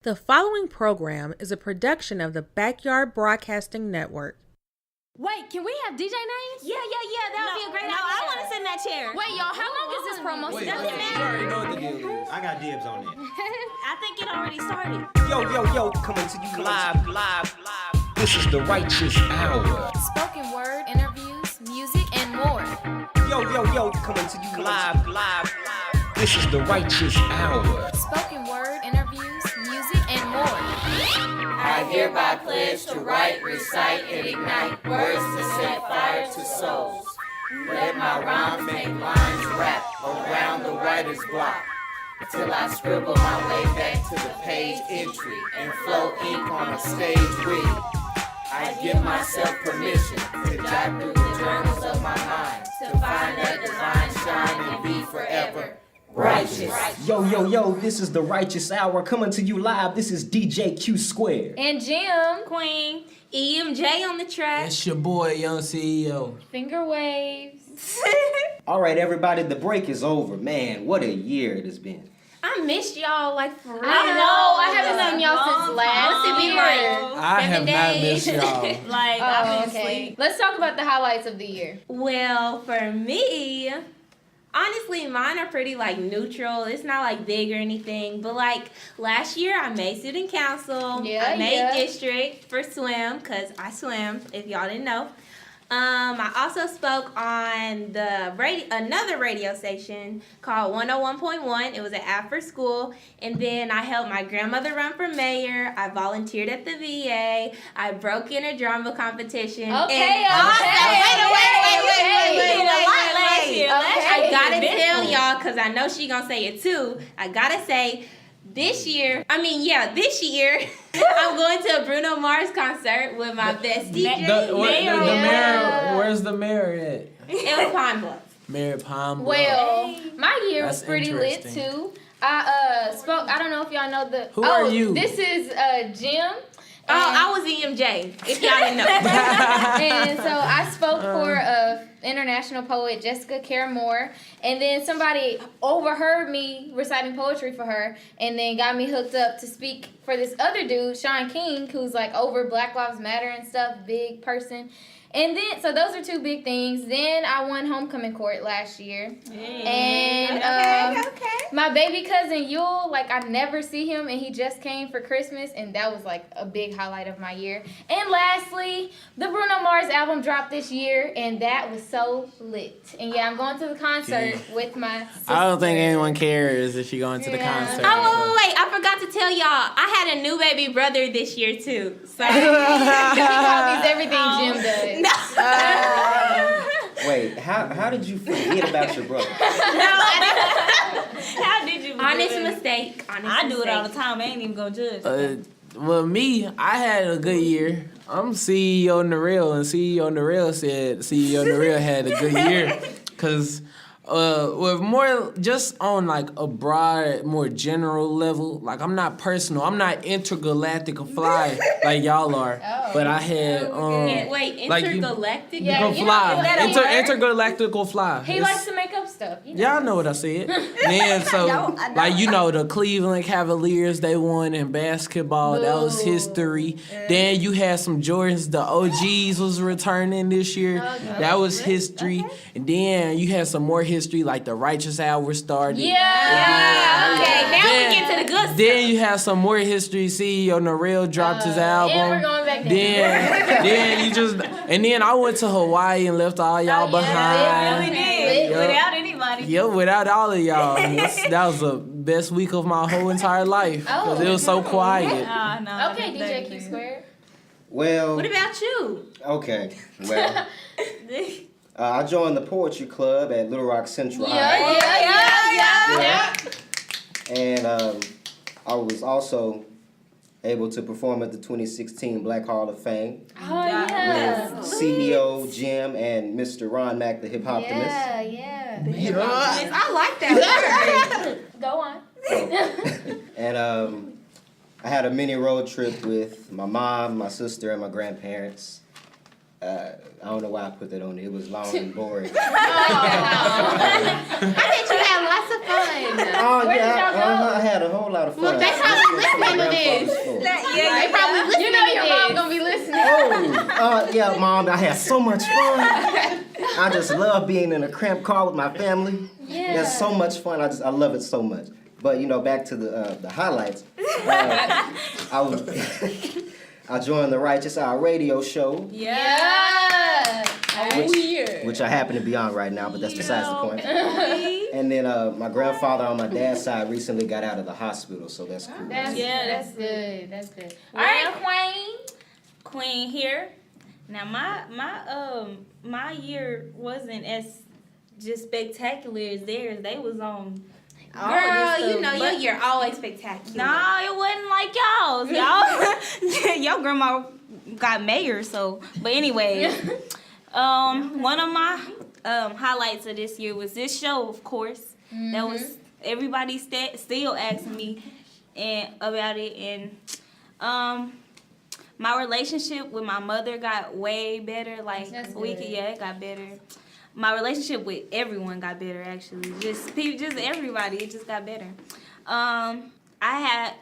The following program is a production of the Backyard Broadcasting Network. Wait, can we have DJ names? Yeah. That would be a great idea. No, I want to sit in that chair. Wait, y'all, how long is this promo? Doesn't matter. You already know what the deal is. I got dibs on it. I think it already started. Yo, coming to you live. This is the Writeous Hour. Spoken word, interviews, music, and more. Yo, coming to you live. This is the Writeous Hour. Spoken word, interviews, music, and more. I hereby pledge to write, recite, and ignite words to set fire to souls. Let my rhymes make lines wrap around the writer's block, till I scribble my way back to the page entry and flow ink on a stage read. I give myself permission to jot through the journals of my mind, to find that divine shine and be forever righteous. Yo, this is the Writeous Hour coming to you live. This is DJ Q Square. And Jim. Queen. EMJ on the track. It's your boy, Young CEO. Finger waves. All right, everybody, the break is over. Man, what a year it has been. I missed y'all, like, for real. I know. I haven't seen y'all since last What's it be year. like? I have 7 not days. missed y'all. Like, I've been okay. asleep. Let's talk about the highlights of the year. Well, for me, honestly, mine are pretty, like, neutral. It's not, like, big or anything. But, like, last year, I made student council. Yeah, I made yeah. district for swim, because I swim, if y'all didn't know. I also spoke on another radio station called 101.1. It was an after school. And then I helped my grandmother run for mayor. I volunteered at the VA. I broke in a drama competition. Okay. I gotta tell y'all, because I know she gonna say it too. I gotta say, this year, I'm going to a Bruno Mars concert with my bestie, The mayor, where's the mayor at? It was Pine Bluff. Mayor Palm Bluff. Well, my year was That's pretty lit interesting. too. I spoke. I don't know if y'all know the. Who are you? This is Jim. Oh, I was EMJ, if y'all didn't know. And so I spoke for international poet Jessica Care Moore, and then somebody overheard me reciting poetry for her, and then got me hooked up to speak for this other dude, Sean King, who's like over Black Lives Matter and stuff, big person. And then, so those are two big things. Then I won homecoming court last year. And Okay. my baby cousin Yule, like I never see him, and he just came for Christmas, and that was like a big highlight of my year. And lastly, the Bruno Mars album dropped this year, and that was so lit. And yeah, I'm going to the concert with my sister. I don't think anyone cares if you're going to the concert. Oh, wait, I forgot to tell y'all, I had a new baby brother this year, too. So. He copies everything Jim does. Wait, how did you forget about your brother? How did you? Honest mistake. I do it all the time. I ain't even gonna judge. Well, me, I had a good year. I'm CEO Narelle, and CEO Narelle said CEO Narelle had a good year. Because with more, just on like a broad, more general level, like I'm not personal. I'm not intergalactic fly like y'all are. But I had, wait, like intergalactic? Yeah, go you fly. know that Intergalactical fly. He likes to make up stuff. You know? Y'all know what I said. Then so, like, you know, the Cleveland Cavaliers, they won in basketball. That was history. Then you had some Jordans. The OGs was returning this year. That was history. And then you had some more history, like the Writeous Hour started. Yeah. Okay, now we get to the good stuff. Then you had some more history. CEO Narelle dropped his album. And we're going back there. Then you just, and then I went to Hawaii and left all y'all behind. Really did. Yup. Without anybody. Yeah, without all of y'all. That was the best week of my whole entire life. Because it was so quiet. No. Okay, DJ Q Squared. Well, What about you? okay. Well, I joined the poetry club at Little Rock Central High. Yeah. And I was also able to perform at the 2016 Black Hall of Fame Oh, yeah. with CEO Jim and Mr. Ron Mack, the HipHoptimist. Yeah. I like that word. Go on. And I had a mini road trip with my mom, my sister, and my grandparents. I don't know why I put that on there. It was long and boring. I bet you had lots of fun. Oh, Where yeah, did y'all go? I had a whole lot of fun. Look, that's how we listening to this. Yeah, Mom, I had so much fun. I just love being in a cramped car with my family. Yeah. It's so much fun. I love it so much. But you know, back to the highlights. I joined the Writeous radio show, Yeah. which I happen to be on right now, but that's besides the point. And then my grandfather on my dad's side recently got out of the hospital, so that's cool. That's Yeah, good. That's good. Well, All right, Queen here. Now my year wasn't as just spectacular as theirs. They was on. Girl, you know your year always spectacular. No, it wasn't like y'all's. Your grandma got mayor, so. But anyway, one of my highlights of this year was this show, of course. Mm-hmm. That was everybody still asking me about it, and my relationship with my mother got way better. Like That's it got better. My relationship with everyone got better, actually. Just everybody, it just got better. I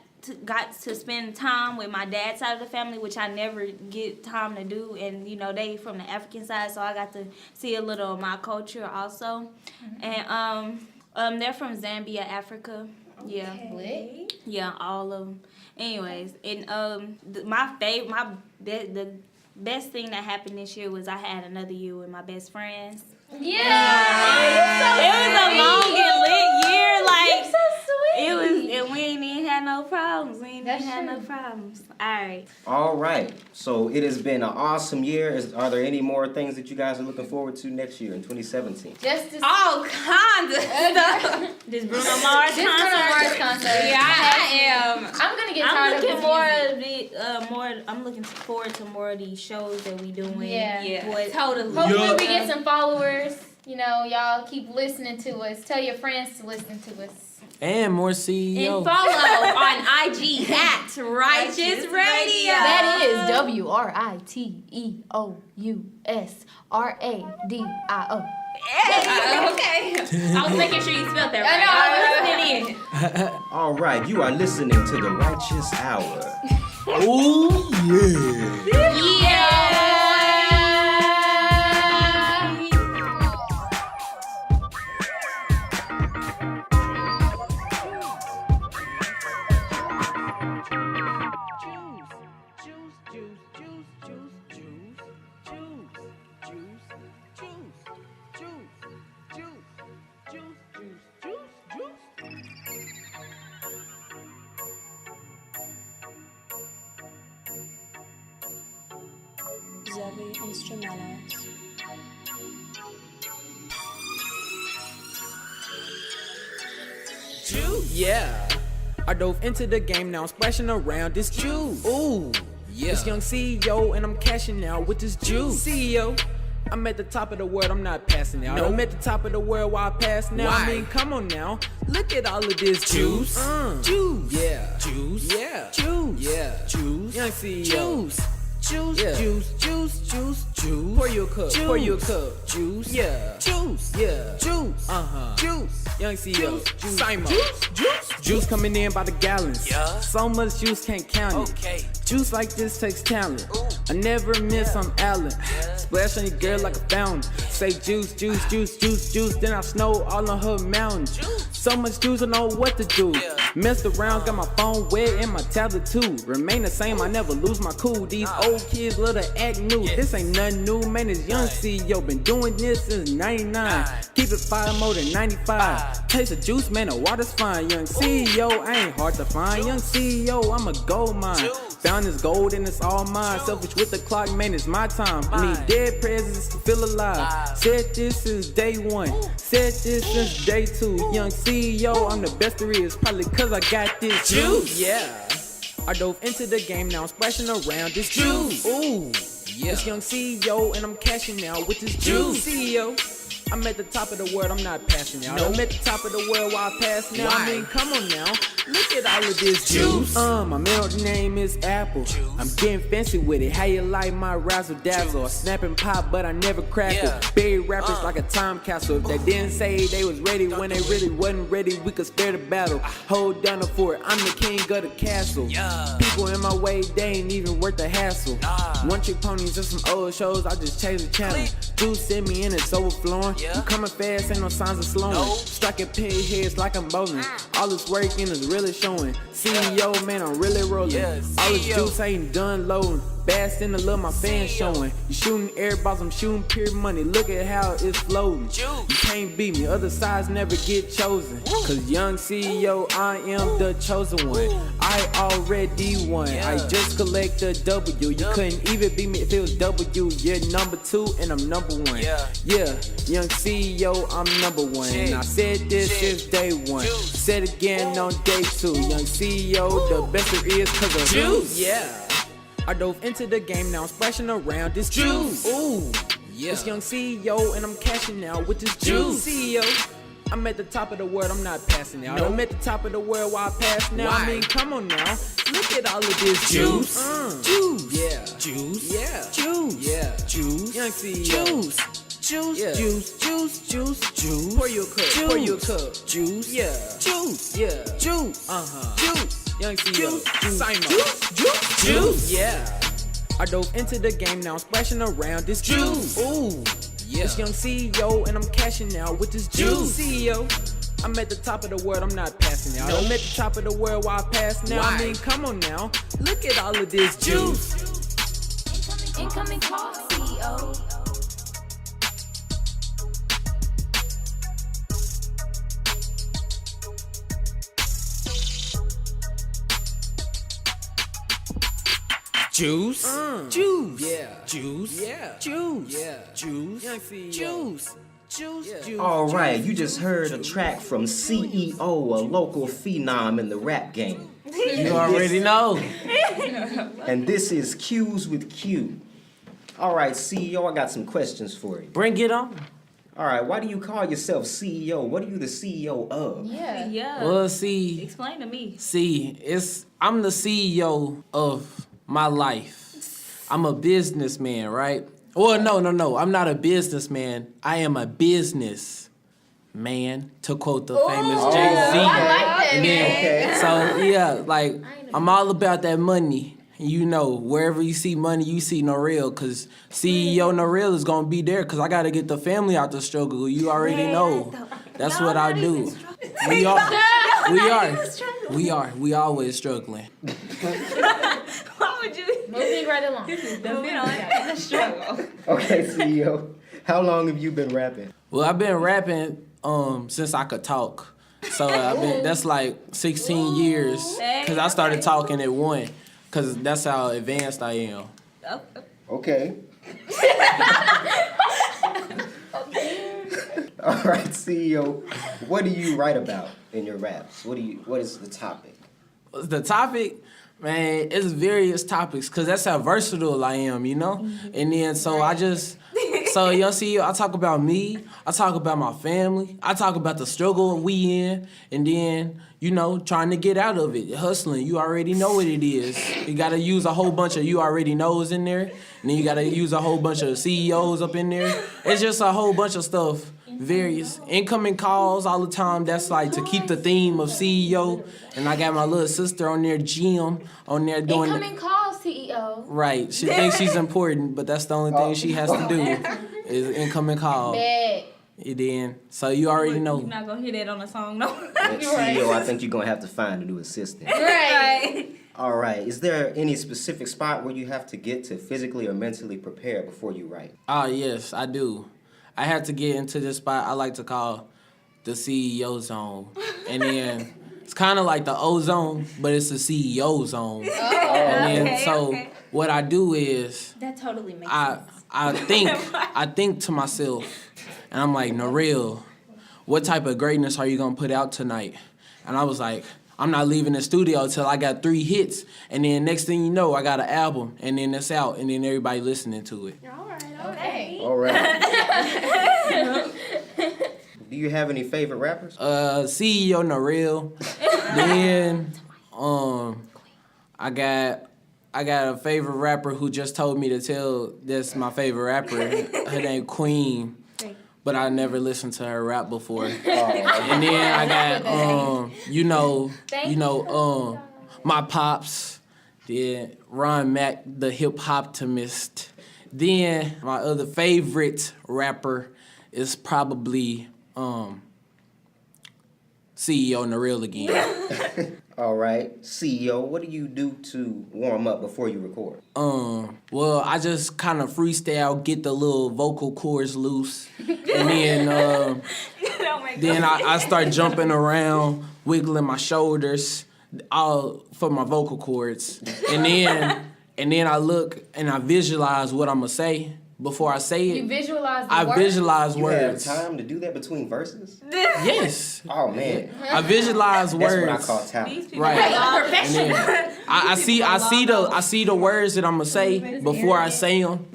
got to spend time with my dad's side of the family, which I never get time to do. And, you know, they from the African side, so I got to see a little of my culture also. Mm-hmm. And they're from Zambia, Africa. Yeah. Okay. Yeah, all of them. Anyways, and the best thing that happened this year was I had another year with my best friends. Yeah. It was a long and lit year. Like, You're so sweet. it was, and we ain't even had no problems. That's no true. problems. All right. All right. So it has been an awesome year. Are there any more things that you guys are looking forward to next year in 2017? Just to All kinds of stuff. This Bruno Mars This Bruno Mars concert. Yeah, I am. I'm gonna get I'm tired of looking his forward music. I'm looking forward to more of these shows that we doing. Yeah. What, totally. Hopefully we get some followers. You know, y'all keep listening to us. Tell your friends to listen to us. And more CEO. And follow on IG at Writeous Radio. That is WRITEOUSRADIO. Okay. I was making sure you spelled that right. I know, I was listening in. All right. You are listening to the Writeous Hour. Oh, yeah. Yeah. Zebby Instrumentals. Juice. Yeah. I dove into the game, now I'm splashing around this juice. Ooh, yeah. This young CEO, and I'm cashing out with this juice. CEO, I'm at the top of the world, I'm not passing out. I'm at the top of the world while I pass now. Why? I mean, come on now. Look at all of this juice. Juice. Yeah. Juice. Yeah. Juice. Yeah. Juice. Young CEO. Juice. Juice, yeah. Juice, juice, juice, juice. Pour you a cup, juice. Pour you a cup. Juice, yeah. Juice, yeah. Juice, juice. Young CEO, juice. Simon. Juice coming in by the gallons. Yeah. So much juice can't count it. Okay. Juice like this takes talent. Ooh. I never miss, I'm Allen. Yeah. Splash on your girl like a fountain. Say juice, juice, juice, juice, juice. Then I snow all on her mountain. Juice. So much juice, I know what to do. Yeah. Messed around, got my phone wet and my tablet too. Remain the same, I never lose my cool. These old kids love to act new. Yes. This ain't nothing new, man. It's young CEO. Been doing this since 99. Keep it fire more than 95. Taste of juice, man, the water's fine. Young CEO, I ain't hard to find. Young CEO, I'm a gold mine. Found this gold and it's all mine. Selfish with the clock, man, it's my time. I need dead presidents to feel alive. Said this since day one. Said this since day two. Young CEO, I'm the best there is. Probably cause I got this juice. Yeah. I dove into the game, now I'm splashing around this juice. Ooh, yeah. This young CEO, and I'm cashing out with this juice. CEO, I'm at the top of the world, I'm not passing out. I'm at the top of the world while I pass now. I mean, come on now. Look at all of this juice. My middle name is Apple. I'm getting fancy with it. How you like my razzle dazzle? I snap and pop, but I never crackle. Bury rappers like a time capsule. If they didn't say they was ready when they really wasn't ready, we could spare the battle. Hold down the fort. I'm the king of the castle. People in my way, they ain't even worth the hassle. One trick ponies and some old shows. I just chase the channel. Dude send me in, it's overflowing. You coming fast, ain't no signs of slowing. Striking pig heads like I'm bowling. All this working is really showing. CEO, man, I'm really rolling. All this juice ain't done loading. Bass in the love my fans showing. You shooting airballs, I'm shooting pure money. Look at how it's floating. You can't beat me, other sides never get chosen. Cause young CEO, I am the chosen one. I already won. I just collect a W. You couldn't even beat me if it was W. You're number 2 and I'm number 1. Yeah, young CEO, I'm number 1. And I said this since day 1. Said again on day 2. Young CEO, the best there is cause of juice. I dove into the game, now I'm splashing around this juice. Ooh, it's young CEO and I'm cashing out with this juice. CEO, I'm at the top of the world, I'm not passing out. I'm at the top of the world while I pass now. I mean, come on now, look at all of this juice. Juice, juice, juice, juice, young CEO. Juice. Pour your cup. Juice, juice, juice. Young CEO, juice. I dove into the game, now I'm splashing around this juice. Ooh, it's young CEO and I'm cashing out with this juice. CEO, I'm at the top of the world, I'm not passing out. I'm at the top of the world while I pass now. I mean, come on now, look at all of this juice. Incoming call, CEO. Juice, juice, juice. All right, you just heard a track from CEO, a local phenom in the rap game. You already know. And this is Q's with Q. All right, CEO, I got some questions for you. Bring it on. All right, why do you call yourself CEO? What are you the CEO of? Yeah. Well, see. Explain to me. I'm the CEO of my life. I'm a businessman, right? Well, no. I'm not a businessman. I am a business man, to quote the famous Jay-Z. I like that, man. So, yeah, like, I'm all about that money. You know, wherever you see money, you see no real, because CEO no real is going to be there, because I got to get the family out the struggle. You already know. That's what I do. We always struggling. Why would you? Moving right along. The struggle. Okay, CEO, how long have you been rapping? Well, I've been rapping since I could talk. So that's like 16 years, because I started talking at 1, because that's how advanced I am. Okay. All right, CEO, what do you write about in your raps? What is the topic? The topic, man, it's various topics, because that's how versatile I am, you know? And then, so young CEO, I talk about me, I talk about my family, I talk about the struggle we in, and then, you know, trying to get out of it, hustling. You already know what it is. You gotta use a whole bunch of you already knows in there, and then you gotta use a whole bunch of CEOs up in there. It's just a whole bunch of stuff. Various incoming calls all the time. That's like to keep the theme of CEO. And I got my little sister on there, Jim, on there doing incoming calls, CEO. Right. She thinks she's important, but that's the only thing she has to do is incoming call. Bad. And then, so you already know. You're not gonna hear that on the song, no. CEO, I think you're gonna have to find a new assistant. Right. All right. Is there any specific spot where you have to get to physically or mentally prepare before you write? Oh, yes, I do. I had to get into this spot I like to call the CEO zone. And then it's kind of like the O zone, but it's the CEO zone. Oh, and then, what I do is That totally makes sense. I think to myself, and I'm like, Nareel, what type of greatness are you going to put out tonight? And I was like, I'm not leaving the studio till I got 3 hits. And then next thing you know, I got an album, and then it's out, and then everybody listening to it. All right. Do you have any favorite rappers? CEO Nareel. Then, I got a favorite rapper who just told me to tell that's my favorite rapper. Her name Queen, but I never listened to her rap before. And then I got my pops. Then Ron Mac, the HipHoptimist. Then my other favorite rapper is probably CEO Narelle again. All right, CEO, what do you do to warm up before you record? Well, I just kind of freestyle, get the little vocal cords loose, and then I start jumping around, wiggling my shoulders, all for my vocal cords, and then I look and I visualize what I'm gonna say. Before I say it, You visualize the I words? visualize You words. have time to do that between verses? Yes. Oh, man. I visualize That's words. what I call talent. Right. And then I see the words that I'm gonna say before I say them,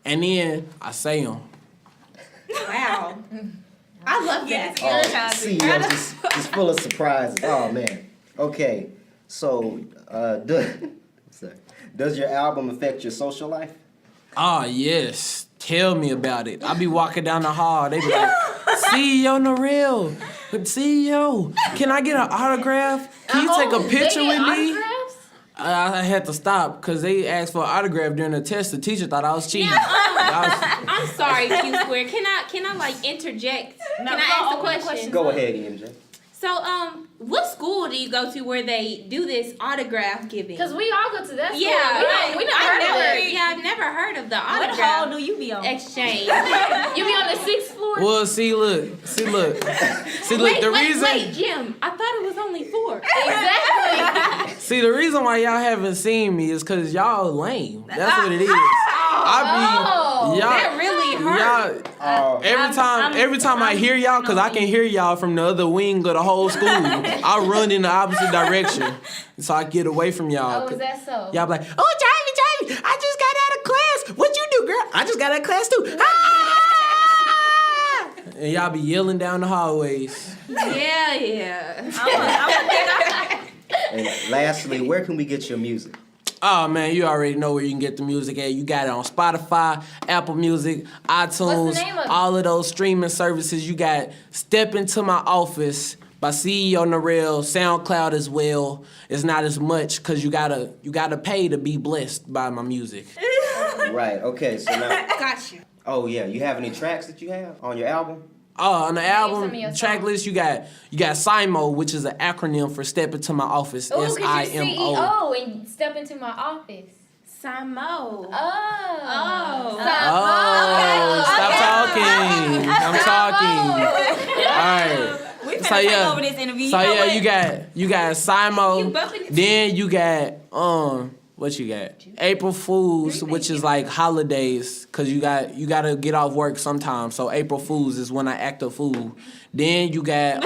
and then I say them. Wow. I love that. Oh, CEO just full of surprises. Oh, man. Okay, so does your album affect your social life? Oh, yes. Tell me about it. I be walking down the hall. They be like, CEO Narelle, CEO, can I get an autograph? Can you take a picture with me? Autographs? I had to stop because they asked for an autograph during the test. The teacher thought I was cheating. I'm sorry, Q Square. Can I like interject? Can I ask the question? Go ahead, EMJ. So, what school do you go to where they do this autograph giving? Because we all go to that school. Yeah, we never heard of it. Yeah, I've never heard of the What autograph hall do you be on? exchange. You be on the 6th floor? Well, see, look. Wait, Jim. I thought it was only 4. Exactly. See, the reason why y'all haven't seen me is because y'all lame. That's what it is. That really hurt. Every time I hear y'all, because I can hear y'all from the other wing of the whole school, I run in the opposite direction so I get away from y'all. Oh, is that so? Y'all be like, oh, Jamie, I just got out of class. What you do, girl? I just got out of class too. Ah! And y'all be yelling down the hallways. Yeah. And lastly, where can we get your music? Oh, man, you already know where you can get the music at. You got it on Spotify, Apple Music, iTunes, What's the name of it? all of those streaming services. You got Step Into My Office by CEO Narelle, SoundCloud as well. It's not as much because you gotta pay to be blessed by my music. Right, okay, so now... Gotcha. Oh, yeah, you have any tracks that you have on your album? On the some album of your track songs. list, you got SIMO, which is an acronym for Step Into My Office. Oh, because you're SIMO. CEO and step into my office. Samo. Oh. Oh. Stop talking. I'm talking. All right. We finna take over this interview. So you know yeah, what? you got SIMO. You bumping it? Then you got what you got? April Fools, which is like holidays, cause you gotta get off work sometime. So April Fools is when I act a fool. Then you got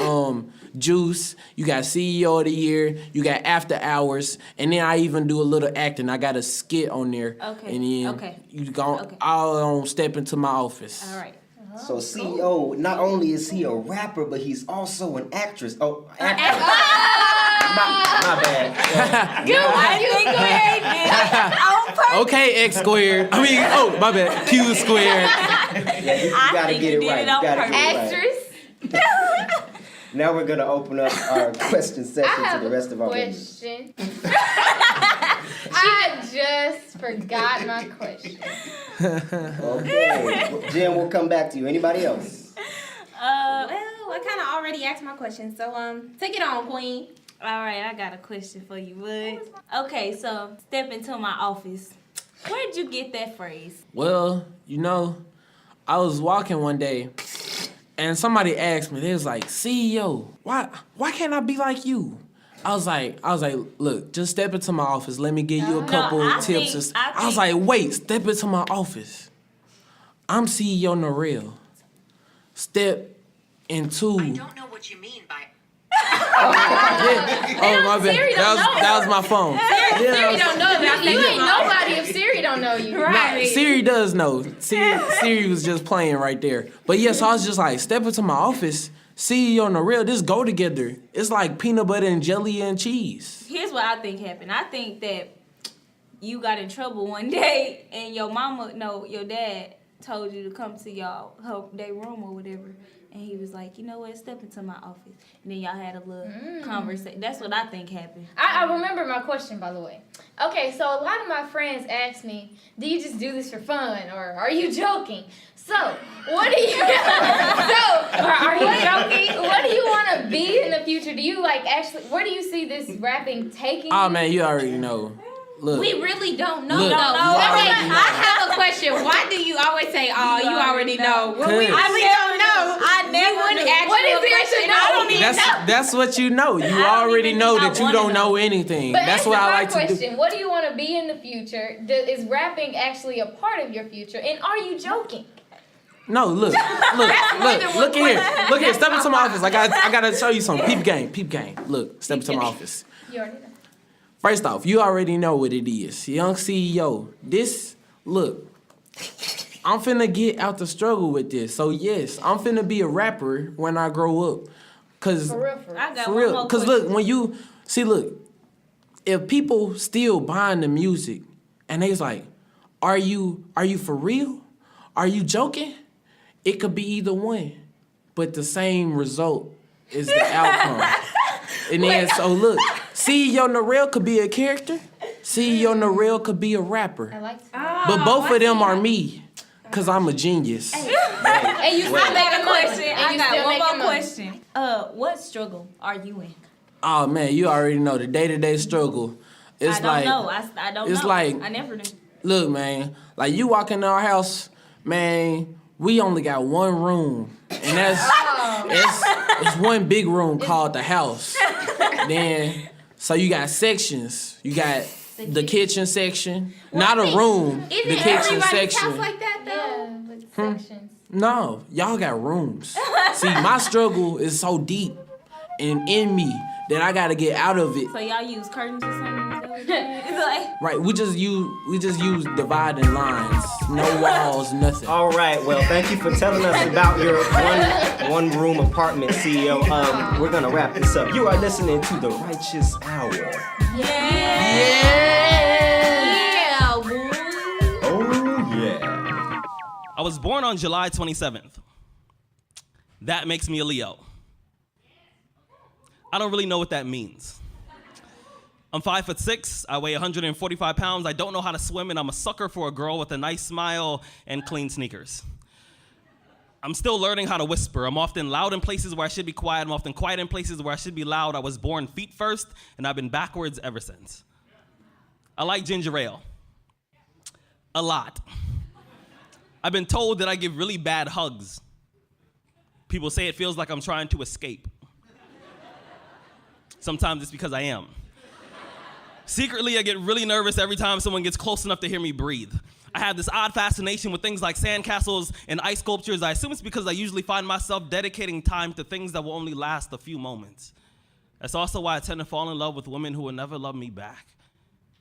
Juice. You got CEO of the Year. You got After Hours, and then I even do a little acting. I got a skit on there. Okay. And then Okay. you go Okay. all on Step Into My Office. All right. So CEO, not only is he a rapper, but he's also an actress. Oh, actor. My bad. Okay, X squared. I mean, oh, my bad. Q squared. Yeah, you gotta think get you it did right. it You on gotta get it right. Actress? Now we're gonna open up our question I session have to the rest of our members. question. I just forgot my question. Okay, well, Jen, we'll come back to you. Anybody else? Well, I kind of already asked my question, so take it on, Queen. All right, I got a question for you, Wood. Okay, so step into my office. Where'd you get that phrase? Well, I was walking one day, and somebody asked me. They was like, "CEO, why can't I be like you?" I was like, look, just step into my office. Let me give you a couple tips. I was like, wait, step into my office. I'm CEO Narelle. Step into. I don't know what you mean by. Yeah. Oh, my bad. Siri don't know. That was my phone. Siri don't know you. You ain't nobody if Siri don't know you. Nah, Siri does know. Siri was just playing right there. But yeah, so I was just like, step into my office. CEO and the real, this go together. It's like peanut butter and jelly and cheese. Here's what I think happened. I think that you got in trouble one day and your dad told you to come to their room or whatever. And he was like, you know what, step into my office. And then y'all had a little conversation. That's what I think happened. I remember my question, by the way. Okay, so a lot of my friends ask me, do you just do this for fun, or are you joking? So, what do you... are you joking? What do you want to be in the future? Do you, where do you see this rapping taking Oh, you? man, you already know. Look. We really don't know. Look, though. I have a question. Why do you always say, "Oh, you already know"? When we Cause- really don't know. I never knew. What is there to know? I don't even know. That's what you know. You already know that you don't know anything. But That's answer what I my like question. to do. What do you want to be in the future? Is rapping actually a part of your future? And are you joking? No, look here. Step into my office. I gotta show you something. Peep game. Look, step into my office. You already know. First off, you already know what it is. Young CEO. I'm finna get out the struggle with this. So yes, I'm finna be a rapper when I grow up. Cause For real. I got for one real. more Cause question. look, when you if people still buying the music and they's like, are you for real? Are you joking? It could be either one, but the same result is the outcome. And then so look, CEO Narelle could be a character. CEO Narelle could be a rapper. I like to. But both of them are me, cause I'm a genius. And you still I got making a money. question. And I you got still one making more money. question. What struggle are you in? Oh man, you already know the day-to-day struggle. It's I don't like know. I don't know. it's like- I never knew. look, man, like you walk in our house, man, we only got one room. And that's it's one big room called the house. Then so you got sections. You got the kitchen section. Not a room. The Isn't kitchen everybody's section. house like that though? Yeah, with sections. No, y'all got rooms. See, my struggle is so deep and in me that I gotta get out of it. So y'all use curtains or something? Is that what you're saying? It's like, Right, we just use dividing lines. No walls, nothing. All right, well, thank you for telling us about your one room apartment, CEO. We're gonna wrap this up. You are listening to the Righteous Hour. Yeah, boy. Oh yeah. I was born on July 27th. That makes me a Leo. I don't really know what that means. I'm 5'6", I weigh 145 pounds, I don't know how to swim, and I'm a sucker for a girl with a nice smile and clean sneakers. I'm still learning how to whisper. I'm often loud in places where I should be quiet. I'm often quiet in places where I should be loud. I was born feet first, and I've been backwards ever since. I like ginger ale. A lot. I've been told that I give really bad hugs. People say it feels like I'm trying to escape. Sometimes it's because I am. Secretly, I get really nervous every time someone gets close enough to hear me breathe. I have this odd fascination with things like sandcastles and ice sculptures. I assume it's because I usually find myself dedicating time to things that will only last a few moments. That's also why I tend to fall in love with women who will never love me back.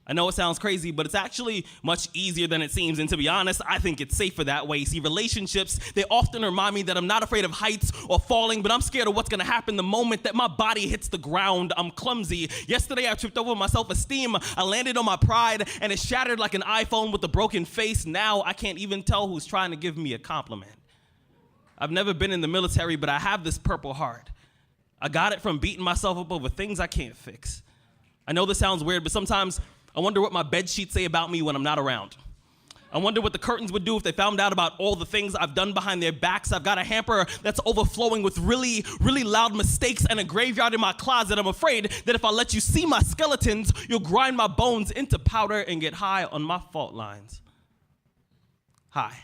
I know it sounds crazy, but it's actually much easier than it seems. And to be honest, I think it's safer that way. See, relationships, they often remind me that I'm not afraid of heights or falling, but I'm scared of what's gonna happen the moment that my body hits the ground. I'm clumsy. Yesterday, I tripped over my self-esteem. I landed on my pride, and it shattered like an iPhone with a broken face. Now I can't even tell who's trying to give me a compliment. I've never been in the military, but I have this purple heart. I got it from beating myself up over things I can't fix. I know this sounds weird, but sometimes I wonder what my bed sheets say about me when I'm not around. I wonder what the curtains would do if they found out about all the things I've done behind their backs. I've got a hamper that's overflowing with really, really loud mistakes and a graveyard in my closet. I'm afraid that if I let you see my skeletons, you'll grind my bones into powder and get high on my fault lines. Hi.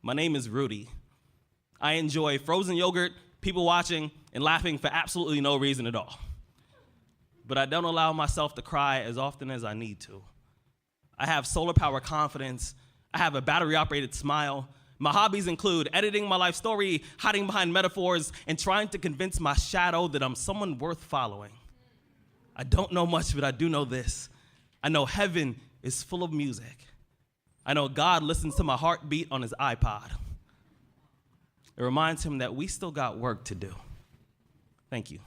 My name is Rudy. I enjoy frozen yogurt, people watching, and laughing for absolutely no reason at all. But I don't allow myself to cry as often as I need to. I have solar power confidence. I have a battery-operated smile. My hobbies include editing my life story, hiding behind metaphors, and trying to convince my shadow that I'm someone worth following. I don't know much, but I do know this. I know heaven is full of music. I know God listens to my heartbeat on his iPod. It reminds him that we still got work to do. Thank you.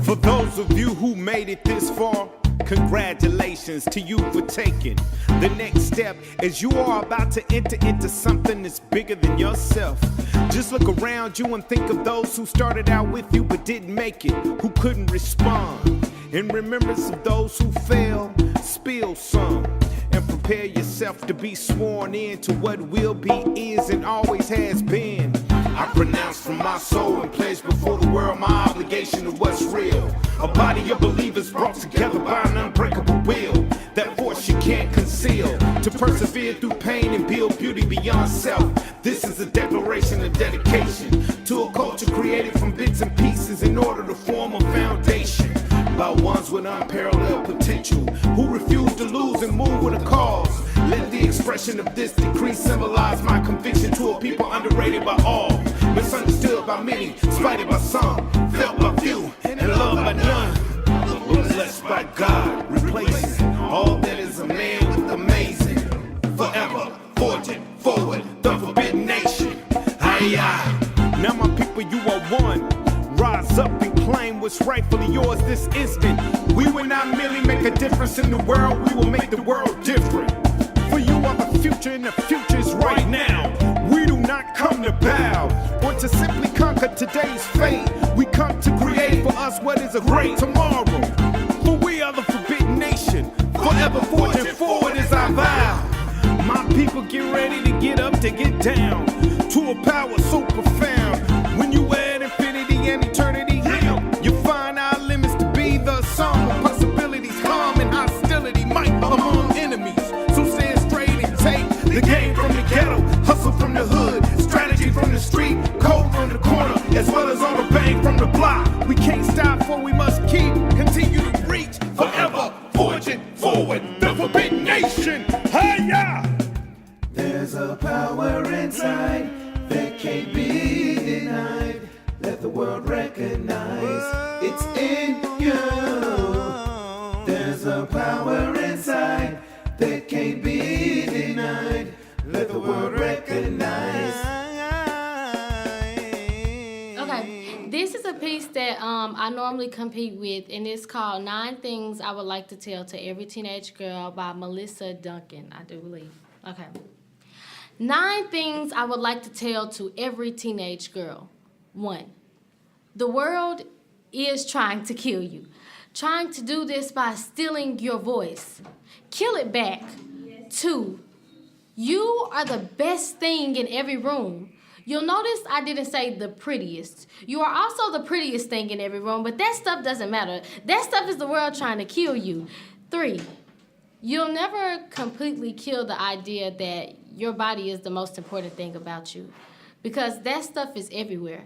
For those of you who made it this far, congratulations to you for taking the next step, as you are about to enter into something that's bigger than yourself. Just look around you and think of those who started out with you but didn't make it, who couldn't respond. In remembrance of those who failed, spill some and prepare yourself to be sworn in to what will be, is, and always has been. I pronounce from my soul and pledge before the world my obligation to what's real. A body of believers brought together by an unbreakable will, that force you can't conceal, to persevere through pain and build beauty beyond self. This is a declaration of dedication to a culture created from bits and pieces in order to form a foundation, by ones with unparalleled potential, who refuse to lose and move with a cause. Let the expression of this decree symbolize my conviction to a people underrated by all, misunderstood by many, spited by some, felt by few, and loved by none, but blessed by God, replacing all that is a man with amazing, forever forging forward the forbidden nation. Aye. Now my people, you are one. Rise up and claim what's rightfully yours this instant. We will not merely make a difference in the world, we will make the world different. For you are the future, and the future is right now. We do not come to bow or to simply conquer today's fate. We come to create for us what is a great tomorrow. For we are the forbidden nation, forever forging forward is our vow. My people, get ready to get up, to get down, to a power so profound. When you add infinity and eternity, you find our limits to be the sum of possibilities, harm and hostility, might among enemies. So stand straight and take the game from the ghetto, hustle from the hood, strategy from the street, code from the corner, as well as on the bank from the block. We can't stop, for we must keep, continue to reach, forever forging forward the forbidden nation. Hi-ya! There's a power inside that can't be denied. Let the world recognize it's in you. There's a power inside that can't be denied. Let the world recognize. Okay, this is a piece that I normally compete with, and it's called 9 Things I Would Like to Tell to Every Teenage Girl by Melissa Duncan, I do believe. Okay. 9 things I would like to tell to every teenage girl. 1, the world is trying to kill you. Trying to do this by stealing your voice. Kill it back. 2, you are the best thing in every room. You'll notice I didn't say the prettiest. You are also the prettiest thing in every room, but that stuff doesn't matter. That stuff is the world trying to kill you. 3, you'll never completely kill the idea that your body is the most important thing about you, because that stuff is everywhere.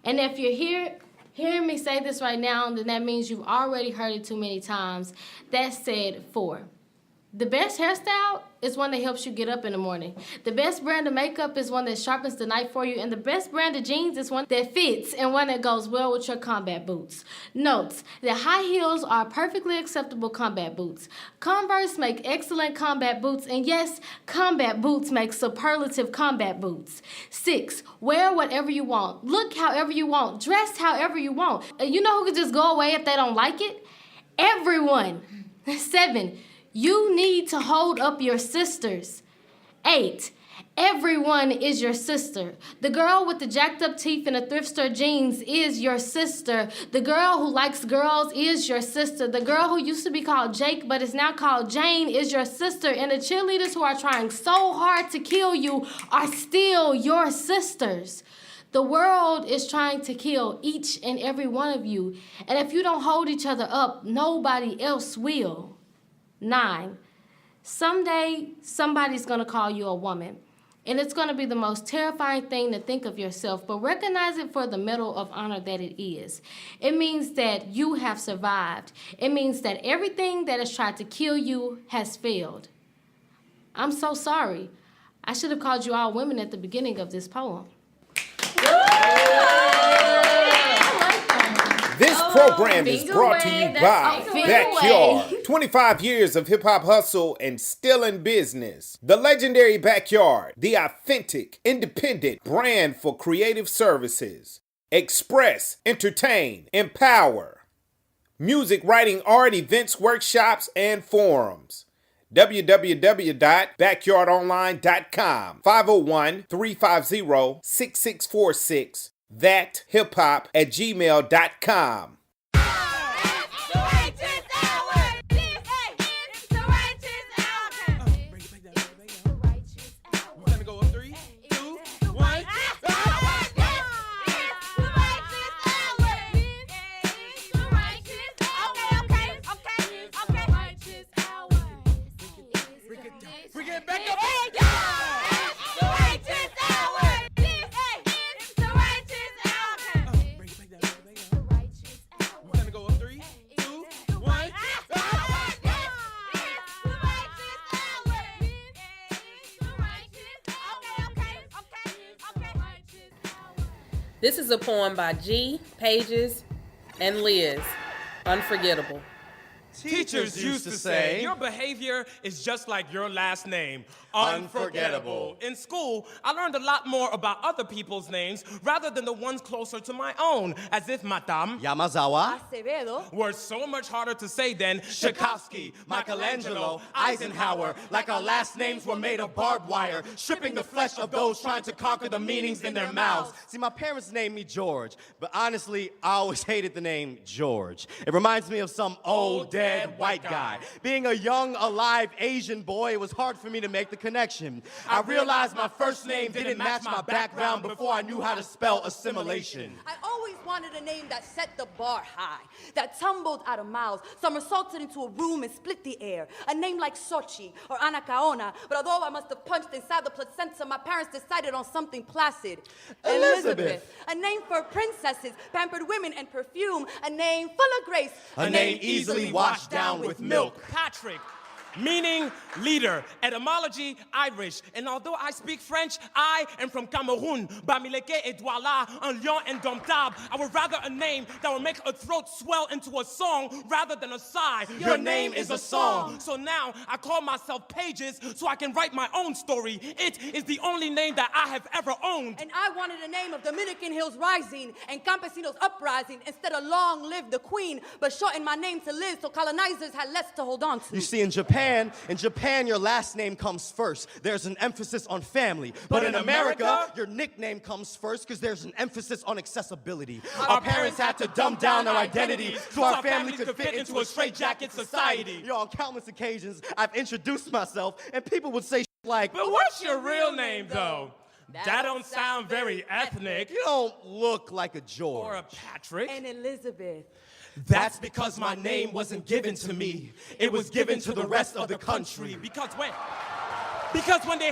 And if you're hearing me say this right now, then that means you've already heard it too many times. That said, 4, the best hairstyle is one that helps you get up in the morning. The best brand of makeup is one that sharpens the night for you. And the best brand of jeans is one that fits and one that goes well with your combat boots. Notes that high heels are perfectly acceptable combat boots. Converse make excellent combat boots. And yes, combat boots make superlative combat boots. 6, wear whatever you want. Look however you want. Dress however you want. You know who could just go away if they don't like it? Everyone. 7, you need to hold up your sisters. 8, everyone is your sister. The girl with the jacked up teeth and the thrift store jeans is your sister. The girl who likes girls is your sister. The girl who used to be called Jake but is now called Jane is your sister. And the cheerleaders who are trying so hard to kill you are still your sisters. The world is trying to kill each and every one of you. And if you don't hold each other up, nobody else will. 9, someday somebody's going to call you a woman. And it's going to be the most terrifying thing to think of yourself, but recognize it for the medal of honor that it is. It means that you have survived. It means that everything that has tried to kill you has failed. I'm so sorry. I should have called you all women at the beginning of this poem. This program is brought to you by Backyard. 25 years of hip-hop hustle and still in business. The legendary Backyard, the authentic, independent brand for creative services. Express, entertain, empower. Music, writing, art, events, workshops, and forums. www.backyardonline.com 501-350-6646 that hiphop@gmail.com. This is a poem by G, Pages, and Liz. Unforgettable. Teachers used to say, your behavior is just like your last name, unforgettable. In school, I learned a lot more about other people's names rather than the ones closer to my own, as if Madame Yamazawa Acevedo were so much harder to say than Tchaikovsky, Michelangelo, Eisenhower, like our last names were made of barbed wire, stripping the flesh of those trying to conquer the meanings in their mouths. See, my parents named me George, but honestly, I always hated the name George. It reminds me of some old, dead white guy. Being a young, alive Asian boy, it was hard for me to make the connection. I realized my first name didn't match my background before I knew how to spell assimilation. I always wanted a name that set the bar high, that tumbled out of mouths, somersaulted into a room and split the air. A name like Sochi or Anacaona, but although I must have punched inside the placenta, my parents decided on something placid. Elizabeth. A name for princesses, pampered women, and perfume. A name full of grace. A name easily washed down with milk. Patrick, meaning leader. Etymology, Irish. And although I speak French, I am from Cameroon. Bamileke et Douala, un lion indomptable. I would rather a name that would make a throat swell into a song rather than a sigh. Your name is a song. So now I call myself Pages so I can write my own story. It is the only name that I have ever owned. And I wanted a name of Dominican Hills Rising and Campesinos Uprising instead of Long Live the Queen, but shortened my name to Liz so colonizers had less to hold on to. You see, in Japan, your last name comes first. There's an emphasis on family. But in America, your nickname comes first because there's an emphasis on accessibility. Our parents had to dumb down our identity so our family could fit into a straitjacket society. You know, on countless occasions, I've introduced myself, and people would say like, but what's your real name, though? That don't sound very ethnic. You don't look like a George. Or a Patrick. And Elizabeth. That's because my name wasn't given to me. It was given to the rest of the country. Because when they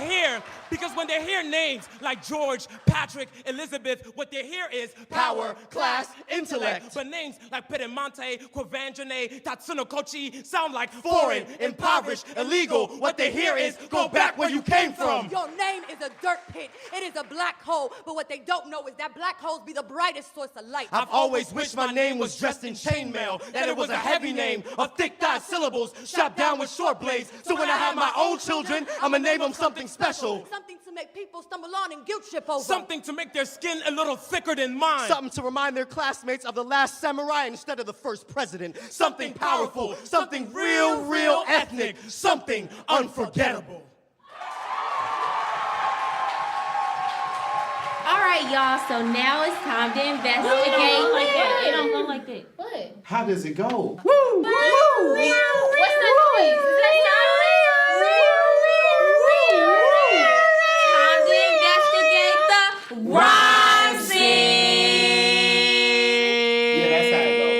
hear names like George, Patrick, Elizabeth, what they hear is power, class, intellect. But names like Pedemonte, Quavangene, Tatsunokochi sound like foreign, impoverished, illegal. What they hear is go back where you came from. Your name is a dirt pit. It is a black hole. But what they don't know is that black holes be the brightest source of light. I've always wished my name was dressed in chainmail, that it was a heavy name of thick thigh syllables, strapped down with short blades. So when I have my own children, I'ma name them something special. Something to make people stumble on and guilt trip over. Something to make their skin a little thicker than mine. Something to remind their classmates of the last samurai instead of the first president. Something powerful, something real ethnic, something unforgettable. All right, y'all, so now it's time to investigate. It don't go like that. What? How does it go? Woo! Woo! What's that noise? Is that Time to investigate the rhyme scene. Yeah, that's how it goes.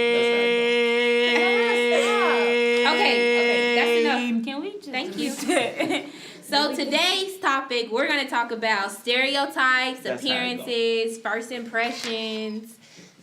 Okay, that's enough. Can we just Thank you. So today's topic, we're going to talk about stereotypes, appearances, first impressions.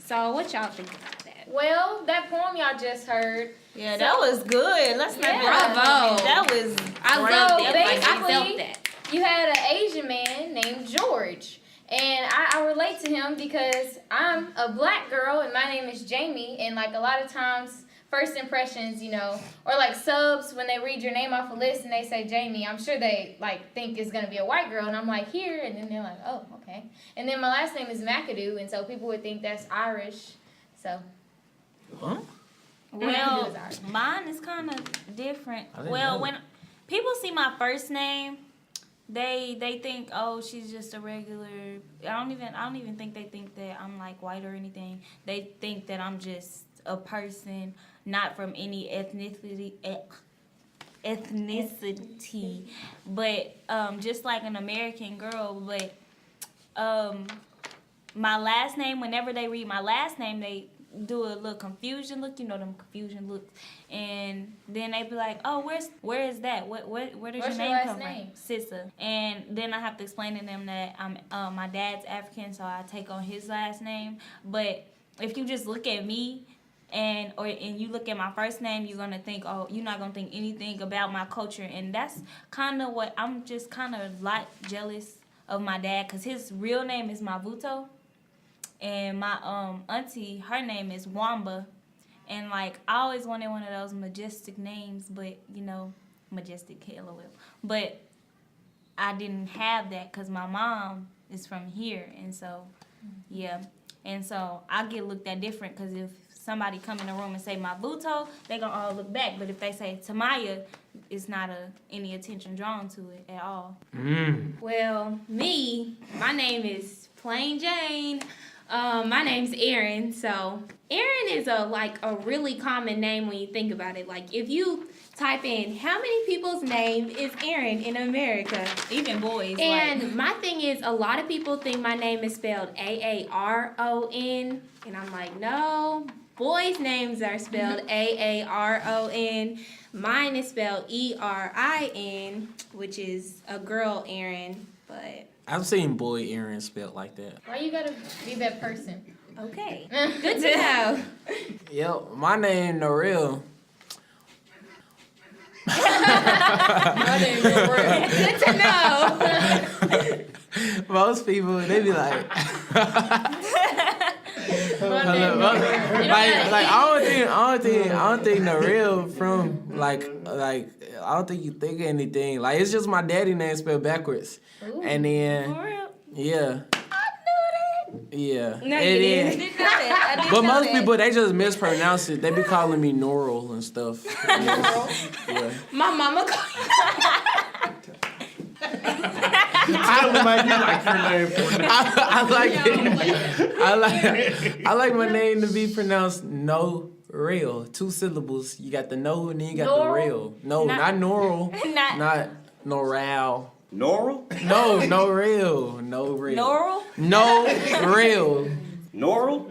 So what y'all think about that? Well, that poem y'all just heard. Yeah, that was good. Let's not Bravo. That was I love that. Basically, I felt that. You had an Asian man named George. And I relate to him because I'm a black girl and my name is Jamie. And like a lot of times, first impressions, you know, or like subs, when they read your name off a list and they say Jamie, I'm sure they like think it's going to be a white girl. And I'm like, here. And then they're like, oh, okay. And then my last name is McAdoo. And so people would think that's Irish. So. Huh? Well, mine is kind of different. Well, when people see my first name, they think, oh, she's just a regular. I don't even think they think that I'm like white or anything. They think that I'm just a person not from any ethnicity, but just like an American girl. But my last name, whenever they read my last name, they do a little confusion look, you know them confusion looks, and then they be like, "Oh, where is that? Where does your name come from?" Sissa. And then I have to explain to them that I'm my dad's African, so I take on his last name. But if you just look at me and you look at my first name, you're gonna think, oh, you're not gonna think anything about my culture, and that's kind of what I'm just kind of like jealous of my dad, cause his real name is Mavuto. And my auntie, her name is Wamba. And, like, I always wanted one of those majestic names, but, you know, majestic, LOL. But I didn't have that because my mom is from here. And so, yeah. And so I get looked at different because if somebody come in the room and say Mavuto, they going to all look back. But if they say Tamaya, it's not any attention drawn to it at all. Well, my name is Plain Jane. My name's Erin. So Erin is a really common name when you think about it. Like if you type in how many people's name is Erin in America, even boys. And my thing is, a lot of people think my name is spelled Aaron, and I'm like, no. Boys' names are spelled Aaron. Mine is spelled Erin, which is a girl Erin, but. I've seen boy Aaron spelled like that. Why you gotta be that person? Okay. Good to know. Yo, my name Norel. My name Norel. Good to know. Most people, they be like, I don't think Norel from like I don't think you think of anything. Like it's just my daddy name spelled backwards. Ooh, and then yeah. Yeah. No, you didn't. But most people, they just mispronounce it. They be calling me Norel and stuff. Yeah. My mama I like my name to be pronounced No Real. 2 syllables. You got the no and then you got the real. No, not Norel. Not Noral. Normal? No real. No real. Normal? No real. Normal?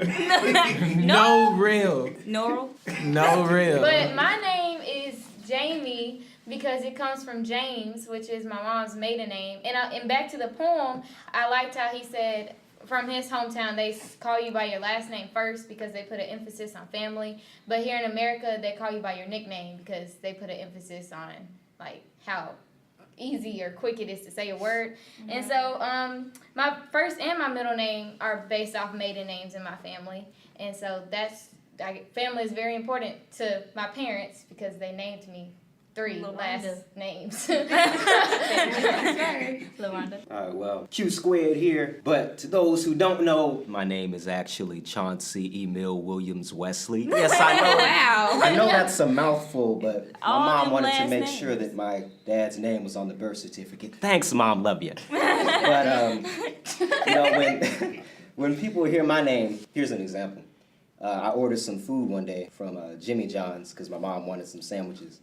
No real. Normal? No real. But my name is Jamie because it comes from James, which is my mom's maiden name. And back to the poem, I liked how he said from his hometown, they call you by your last name first because they put an emphasis on family. But here in America, they call you by your nickname because they put an emphasis on like how easy or quick it is to say a word. And so my first and my middle name are based off maiden names in my family. And so family is very important to my parents because they named me 3 last names. All right, well, Q squared here. But to those who don't know, my name is actually Chauncey Emil Williams Wesley. Yes, I know. Wow. I know that's a mouthful, but my mom wanted to make names. sure that my dad's name was on the birth certificate. Thanks, Mom. Love you. But, you know, when people hear my name, here's an example. I ordered some food one day from Jimmy John's because my mom wanted some sandwiches.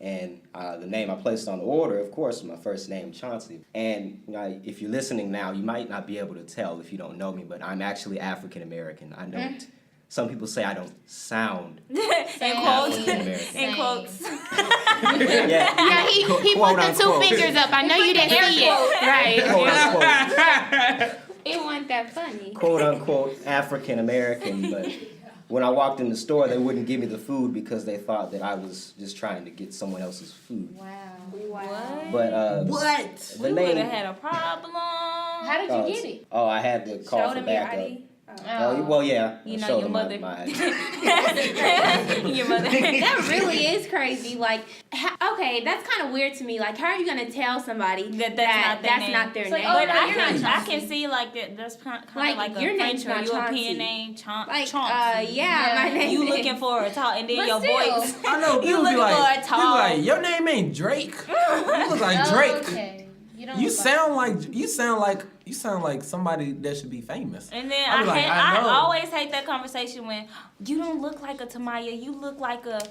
And the name I placed on the order, of course, was my first name, Chauncey. And you know, if you're listening now, you might not be able to tell if you don't know me, but I'm actually African American. I don't. Some people say I don't sound African American. In quotes. Yeah, he put the 2 fingers up. I know you didn't see it. Right. Quote unquote. It wasn't that funny. Quote unquote African American, but when I walked in the store, they wouldn't give me the food because they thought that I was just trying to get someone else's food. Wow. But what? The We name. would have had a problem. How did you get it? Oh, I had to call Show for them your backup. ID. Oh, well, yeah. You know Show your them mother. my ID. Your mother. That really is crazy. Like, okay, that's kind of weird to me. Like, how are you gonna tell somebody that's not their name? But Oh, you're not I can see like that. That's kind of like your a name's French or not European Chauncey. name. Like, Chauncey. yeah, my name You is- looking for a tall, and then But your still. voice. I know You people be looking like, for a people tall. like, your name ain't Drake. You look like Drake. Okay. You sound like somebody that should be famous. And then I be like, I I know. always hate that conversation when you don't look like a Tamaya, you look like a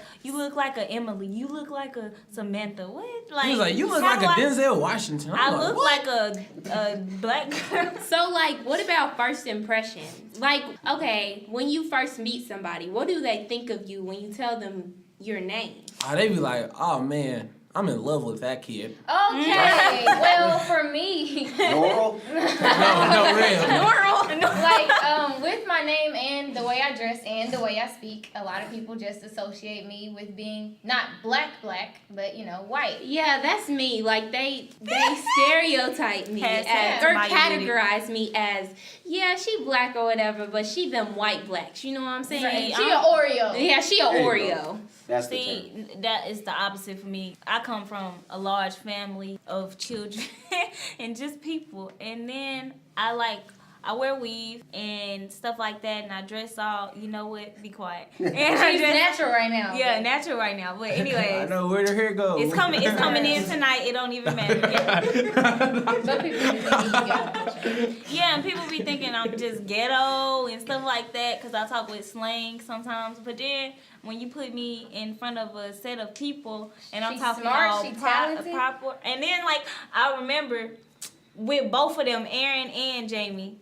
Emily, you look like a Samantha. What? He was like, you look how like do a Denzel Washington. I'm I like, look what? like a black girl. So, like, what about first impressions? Like, okay, when you first meet somebody, what do they think of you when you tell them your name? Oh, they be like, oh man, I'm in love with that kid. Okay. Well, for me. Laurel? No, real. Like, with my name and the way I dress and the way I speak, a lot of people just associate me with being not black, but, you know, white. Yeah, that's me. Like, they stereotype me Hashtag as, or Maya categorize me as, yeah, she black or whatever, but she them white blacks. You know what I'm saying? Right. She a Oreo. Yeah, she a There you Oreo. go. That's the See, term. that is the opposite for me. I come from a large family of children and just people. And then I wear weave and stuff like that, and I dress all, you know what, be quiet. And She's natural right now. Yeah, natural right now. But anyways. I know where the hair goes. It's coming in tonight. It don't even matter. Some people be thinking Yeah, and people be thinking I'm just ghetto and stuff like that because I talk with slang sometimes. But then when you put me in front of a set of people and I'm She's talking smart, all she talented. proper, and then like I remember with both of them, Aaron and Jamie,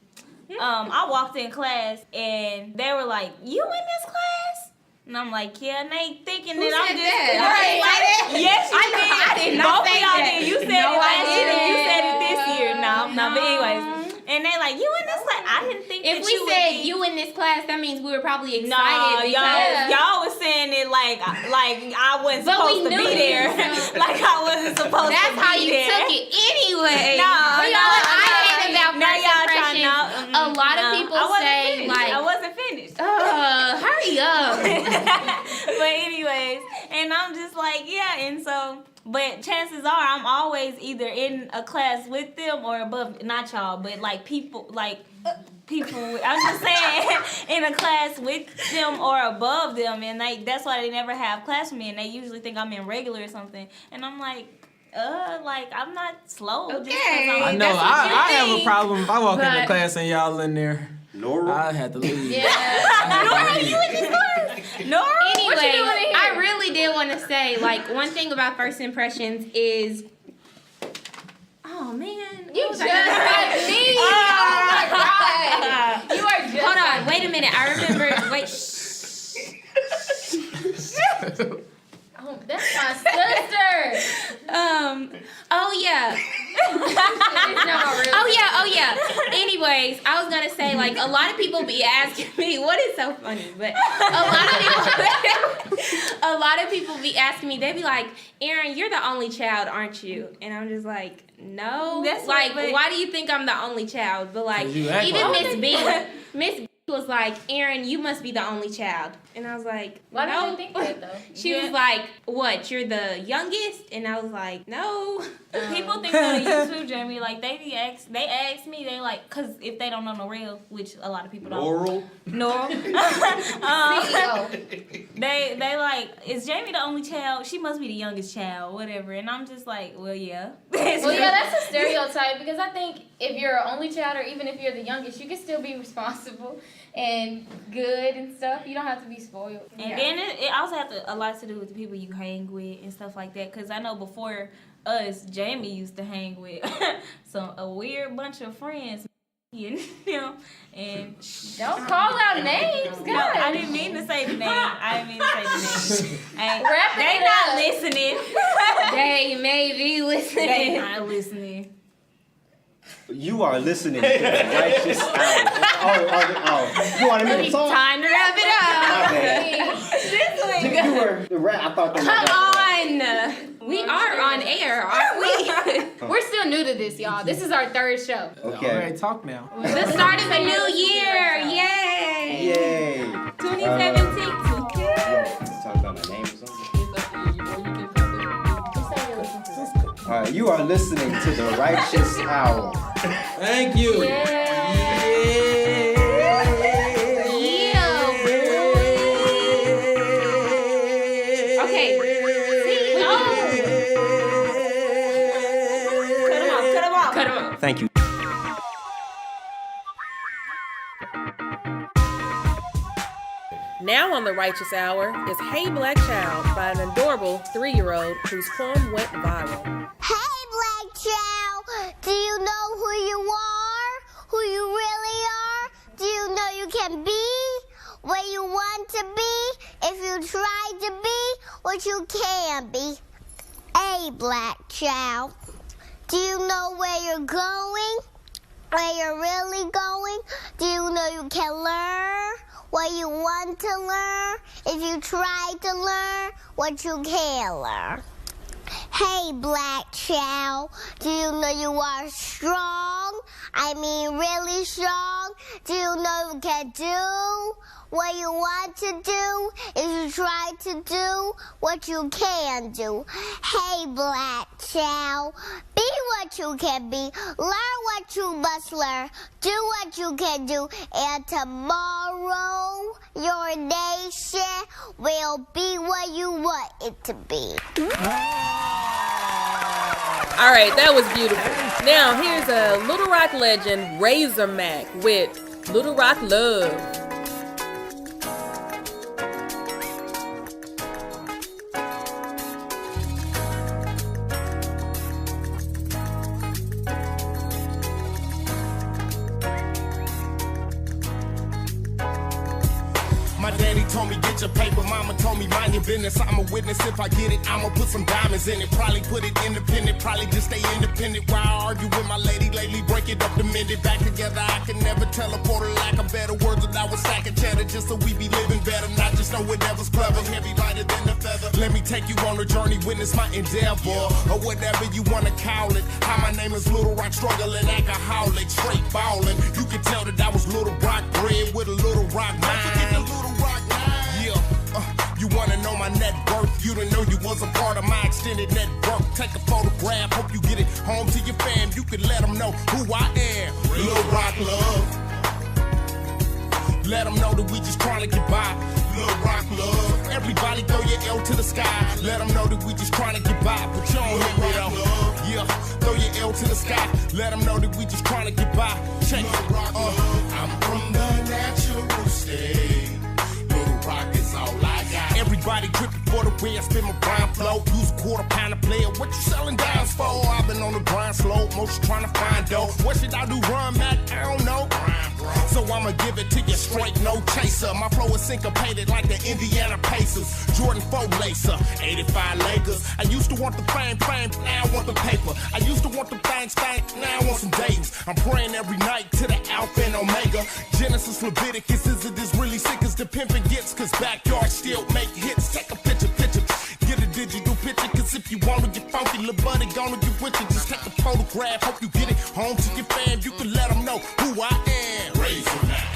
I walked in class and they were like, "You in this class?" And I'm like, yeah, and they thinking Who that I'm said just that? like, yes, you did. I did not Both say of y'all that. did. You said No, it I last year and you didn't. said it this year. No, but anyways. And they like, you in this class? I didn't think If that we you would said be. you in this class, that means we were probably excited. No, because y'all was saying it like I wasn't But supposed we to knew be there. you. Like I wasn't supposed to be there. That's how you took it anyway. No, you know what I hate about now first y'all trying impressions? to. A lot of people I wasn't say finished. like, I wasn't finished. hurry up. But anyways, and I'm just like, yeah, and so, but chances are I'm always either in a class with them or above, not y'all, but like people, I'm just saying, in a class with them or above them, and that's why they never have class with me, and they usually think I'm in regular or something, and I'm like, I'm not slow. Okay. Just 'cause I know. I have a problem if I walk into class and y'all in there. Laurel? I had to leave. Yeah. Nora, you in this class? Nora, Anyway, what you doing here? I really did want to say, like, one thing about first impressions is, oh man, You what was just I gonna like say? me. Oh my God. You are just Hold on, like wait a minute. I remember. Wait. Oh, that's my sister. Oh yeah. Oh yeah. Anyways, I was gonna say, like, a lot of people be asking me, what is so funny, but a lot of people be asking me, they be like, Aaron, you're the only child, aren't you? And I'm just like, no. That's like, what- why do you think I'm the only child? But like, 'Cause you act even like Miss B was like, Aaron, you must be the only child. And I was like, Why no. do you think that though? She was like, what, you're the youngest? And I was like, no. People think that of you too, Jeremy. Like they ask me, they like, cause if they don't know Norel, which a lot of people don't. Laurel? Norel. CEO. They like, is Jamie the only child? She must be the youngest child, whatever. And I'm just like, well, yeah. Well, yeah, that's a stereotype because I think if you're an only child or even if you're the youngest, you can still be responsible and good and stuff. You don't have to be spoiled. And then it also has a lot to do with the people you hang with and stuff like that. Cause I know before us, Jamie used to hang with a weird bunch of friends. And them, and don't call out names, No, God. I didn't mean to say the name. Hey, Wrap they it not up. listening. They may be listening. They not listening. You are listening to the Righteous Hour. Oh. You wanted me to talk? Time to wrap it up. You were the rap. I thought Come on. We are on air, aren't we? We're still new to this, y'all. This is our third show. Okay. All right, talk now. The start of a new year. Yay. Yay. 2017. Let's talk about my name or something. All right, you are listening to the Righteous Hour. Thank you. Okay. Cut him off. Thank you. Now on the Righteous Hour is Hey Black Child by an adorable 3-year-old whose poem went viral. Hey Black Child, do you know who you are? Who you really are? Do you know you can be what you want to be if you try to be what you can be? Hey Black Child, do you know where you're going? Where you're really going? Do you know you can learn what you want to learn if you try to learn what you can learn? Hey, Black Child, do you know you are strong? I mean really strong? Do you know you can do what you want to do if you try to do what you can do? Hey, Black Child, be what you can be, learn what you must learn, do what you can do, and tomorrow your nation will be what you want it to be. All right, that was beautiful. Now here's a Little Rock legend, Razor Mac, with Little Rock Love. My daddy told me get your paper, mama told me mind your business. I'm a witness, if I get it, I'ma put some diamonds in it. Probably put it independent, probably just stay independent. While I argue with my lady lately, break it up to mend it back together. I can never teleport a lack of better words without a sack of cheddar. Just so we be living better, not just know whatever's clever. Heavy lighter than a feather. Let me take you on a journey, witness my endeavor, or whatever you wanna call it. How my name is Little Rock, struggling alcoholic, straight ballin'. You can tell that I was Little Rock bred with a Little Rock mind. You wanna know my net worth? You didn't know you was a part of my extended network. Take a photograph, hope you get it home to your fam. You can let them know who I am. Lil Rock Love. Let them know that we just trying to get by. Lil Rock Love. Everybody throw your L to the sky. Let them know that we just trying to get by. But you don't hit me though. Yeah, throw your L to the sky. Let them know that we just trying to get by. Check it. I'm from the natural state. Little Rock is all I got. Everybody tripping for the way I spin my grind flow. Use a quarter pound to play it. What you selling dimes for? I've been on the grind slow. Most trying to find dough. What should I do? Run, Mac? I don't know. So I'ma give it to you straight, no chaser. My flow is syncopated like the Indiana Pacers. Jordan 4 lacer, 85 Lakers. I used to want the fame, now I want the paper. I used to want the things, now I want some datings. I'm praying every night to the Alpha and Omega. Genesis, Leviticus, is it as really sick as the pimpin' gets? Cause backyard still make hits. Take a picture. Get a digital picture, cause if you wanna get funky, little buddy gonna get with you. Just take a photograph, hope you get it home to your fam. You can let them know who I am. Razor Mac.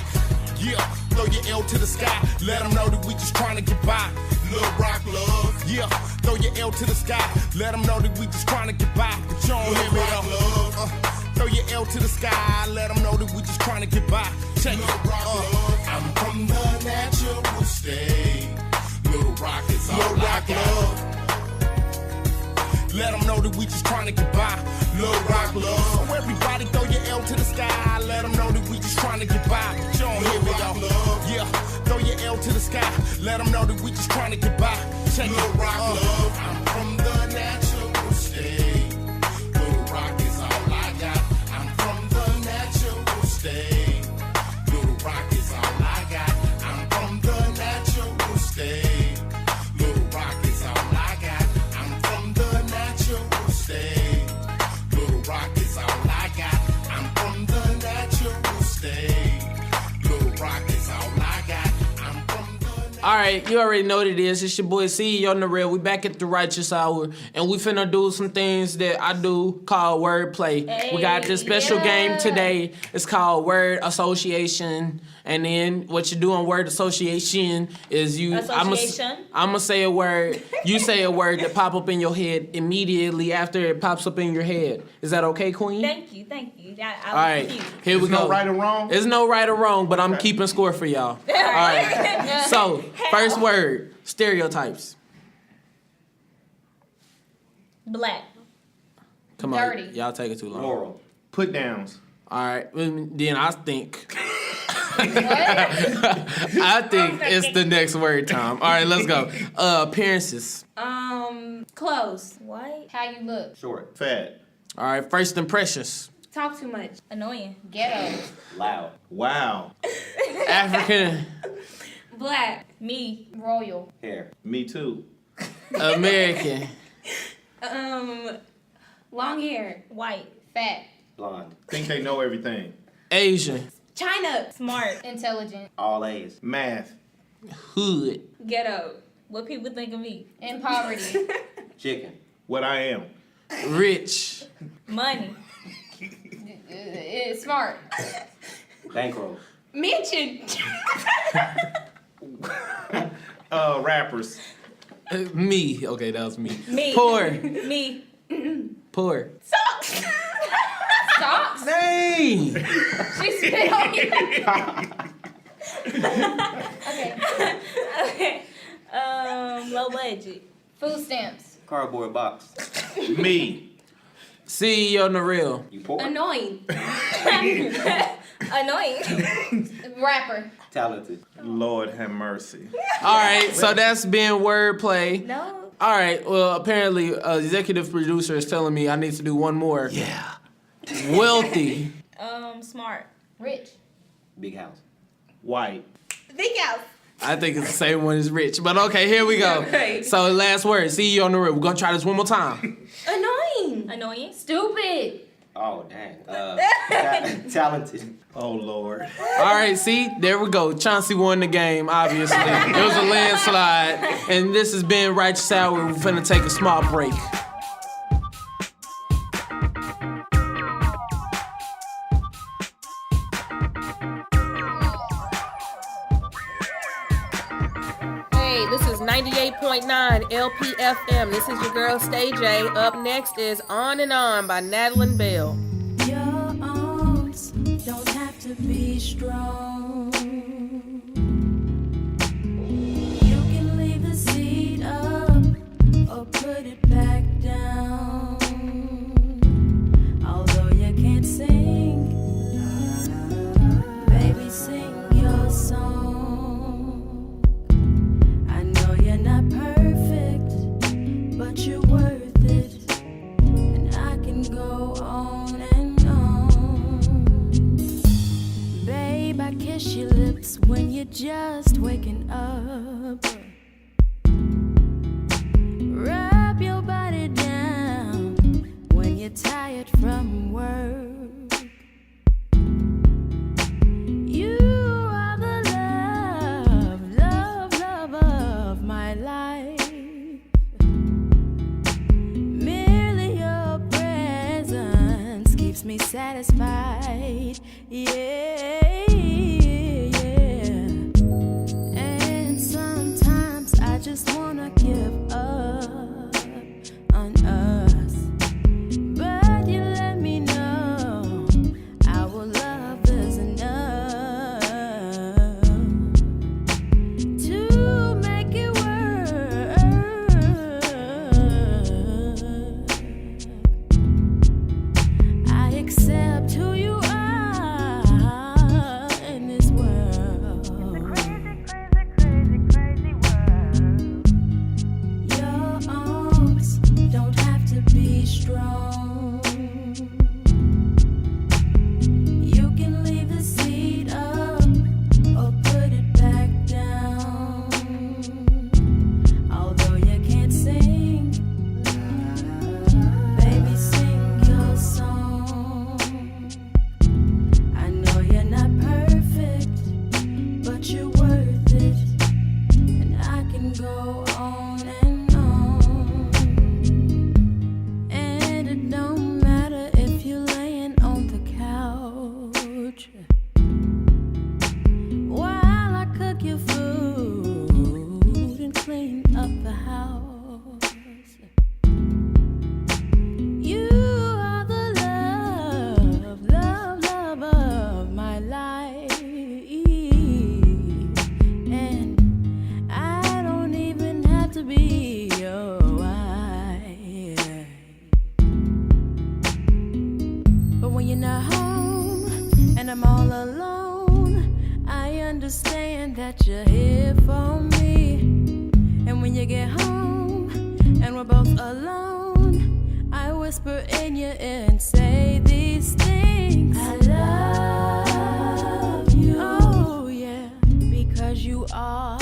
Yeah, throw your L to the sky. Let them know that we just trying to get by. Lil Rock Love. Yeah, throw your L to the sky. Let them know that we just trying to get by. But you don't hear me though. Throw your L to the sky. Let them know that we just trying to get by. Check it. I'm from the natural state. Little Rock is all I got. Let them know that we just trying to get by. Lil Rock Love. So everybody throw your L to the sky. Let them know that we just trying to get by. But you don't hear me though. Yeah, throw your L to the sky. Let them know that we just trying to get by. Check Lil Rock Love. I'm from the natural state. Lil Rock is all I got. I'm from the natural state. Lil Rock is all I got. I'm from the natural state. I'm right, you already know what it is. It's your boy CEO Narelle. We back at the Writeous Hour, and we finna do some things that I do called wordplay. We got this special game today. It's called Word Association. And then what you do on Word Association is I'm gonna say a word. You say a word that pop up in your head immediately after it pops up in your head. Is that okay, Queen? Thank you. All right, here we go. No right or wrong? There's no right or wrong, but I'm keeping score for y'all. All right. So, first word, stereotypes. Black. Come on, y'all take it too long. Moral. Put downs. All right, then I think. I think it's the next word time. All right, let's go. Appearances. Clothes. White. How you look. Short. Fat. All right, first impressions. Talk too much. Annoying. Ghetto. Loud. Wow. African. Black. Me. Royal. Hair. Me too. American. Long hair. White. Fat. Blonde. Think they know everything. Asian. China. Smart. Intelligent. All A's. Math. Hood. Ghetto. What people think of me. In poverty. Chicken. What I am. Rich. Money. Smart. Bankroll. Mention. Rappers. Me. Okay, that was me. Me. Poor. Me. Poor. Socks. Socks? Dang. She spit on you. Okay. Low budget. Food stamps. Cardboard box. Me. CEO Narelle. You poor. Annoying. Annoying. Rapper. Talented. Lord have mercy. All right, so that's been wordplay. No. All right, well, apparently, executive producer is telling me I need to do one more. Yeah. Wealthy. Smart. Rich. Big house. White. Big house. I think it's the same one as rich, but okay, here we go. Okay. So last word, CEO Narelle. We're gonna try this one more time. Annoying. Annoying. Stupid. Oh, dang. Talented. Oh, Lord. All right, see, there we go. Chauncey won the game, obviously. It was a landslide, and this has been Writeous Hour. We're finna take a small break. This is 98.9 LPFM. This is your girl, Stay J. Up next is On and On by Natalie Bell. Your arms don't have to be strong. You can leave the seat up or put it back down. Although you can't sing, baby, sing your song. Not perfect, but you're worth it, and I can go on and on. Babe, I kiss your lips when you're just waking up. Rub your body down when you're tired from work. You are the love of my life. Merely your presence keeps me satisfied. Yeah. And sometimes I just wanna give up on us, but you let me know our love is enough to make it work. I accept who you are. can go on and on. And it don't matter if you're laying on the couch while I cook your food and clean up the house. You are the love of my life. And I don't even have to be your wife. But when you're not home and I'm all alone, I understand that you're here for me. And when you get home and we're both alone, I whisper in your ear and say these things. I love you. Oh yeah, because you are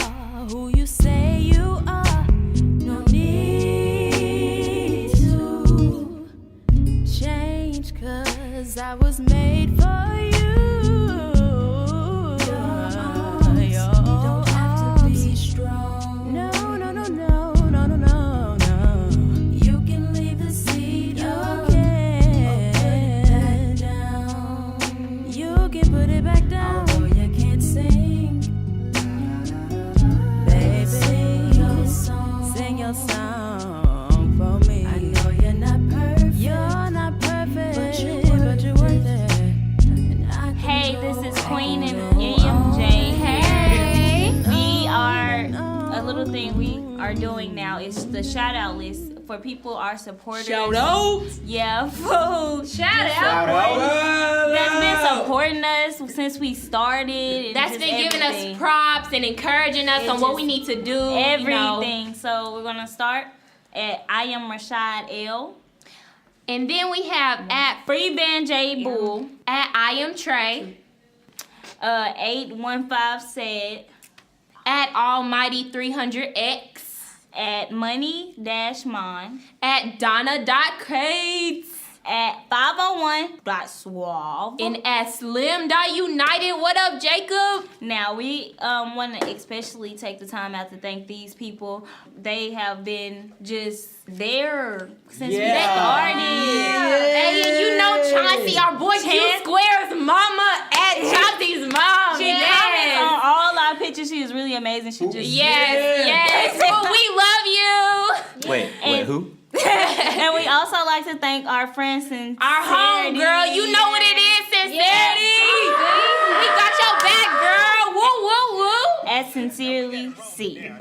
who you say you are. No need to change, 'cause I was made for you. Your don't have to be strong. No, no, no, no, no, no, no, no. You can leave the seat up. You can put it back down. Although you can't sing, baby, sing your song for me. I know you're not perfect. You're not perfect, but you're worth it. And I can Hey, this is Queen and go EMJ. Hey. We are a little thing we are doing now is the shout out list for people our supporters. Shout out. Yeah, food. Shout Shout out. out. That's been supporting us since we started. And That's just been giving everything. us props and encouraging us It on what just- we need to do. Everything. So we're gonna start at I am Rashad L. And then we have at Free Band J Bull. at I am Trey, 815 said at Almighty 300X, at Money-Mon, at Donna.Crates, at 501.Suave. and at Slim.United. What up, Jacob? Now we want to especially take the time out to thank these people. They have been just there since we started. Hey, and you know Chauncey, our boy Q Square's mama at Chauncey's mom. She comments on all our pictures. She is really amazing. She just Yes. Well, we love you. Wait, who? And we also like to thank our friends and Our home girl, you know what it is, Sincerity. We got your back, girl. Woo, woo, woo. At Sincerely C.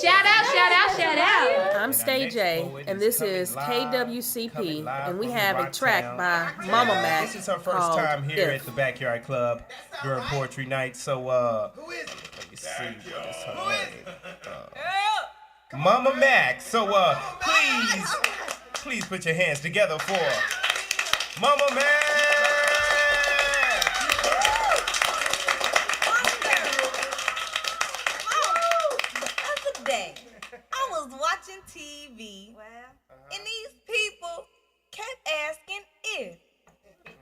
Shout out, shout out, shout out. I'm Stage A, and this is KWCP, and we have a track by Mama Mac. This is her first called time here If. at the Backyard Club during Poetry Night. So, let me see what's her name. Mama Mac. So, please put your hands together for Mama Mac. Day, I was watching TV, and these people kept asking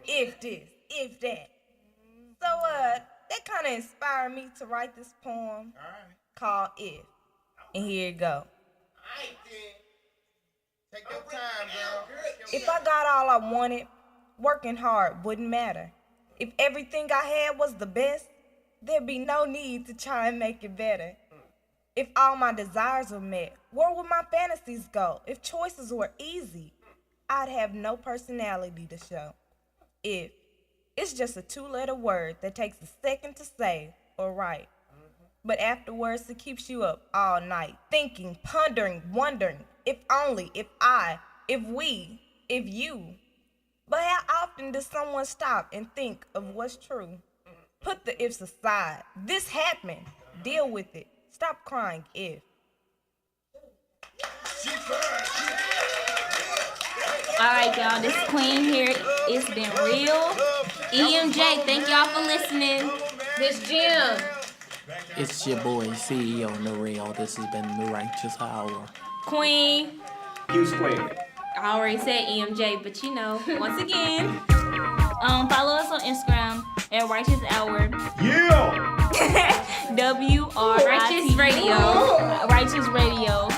if this, if that. So, that kind of inspired me to write this poem called If. And here it go. Take your time, girl. If I got all I wanted, working hard wouldn't matter. If everything I had was the best, there'd be no need to try and make it better. If all my desires were met, where would my fantasies go? If choices were easy, I'd have no personality to show. If it's just a two-letter word that takes a second to say or write, but afterwards it keeps you up all night, thinking, pondering, wondering, if only, if I, if we, if you. But how often does someone stop and think of what's true? Put the ifs aside. This happened. Deal with it. Stop crying if. All right, y'all. This is Queen here. It's been real. EMJ, thank y'all for listening. This Jim. It's your boy, CEO Narelle. This has been the Writeous Hour. Queen. Q Square. I already said EMJ, but you know, once again. Follow us on Instagram at Writeous Hour. Yeah! Writeous Radio. Writeous Radio.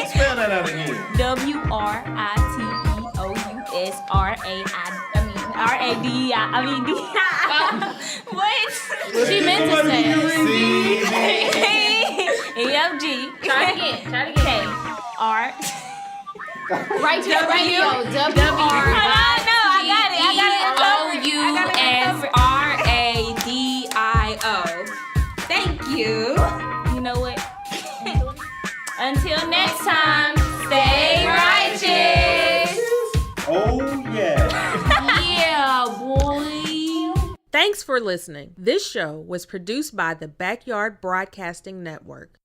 Spell that out again. What? She meant to say EFG. Try it again. K. R. Writeous Radio. I got it. WRADIO. Thank you. You know what? Until next time, stay righteous. Oh, yeah. Yeah, boy. Thanks for listening. This show was produced by the Backyard Broadcasting Network.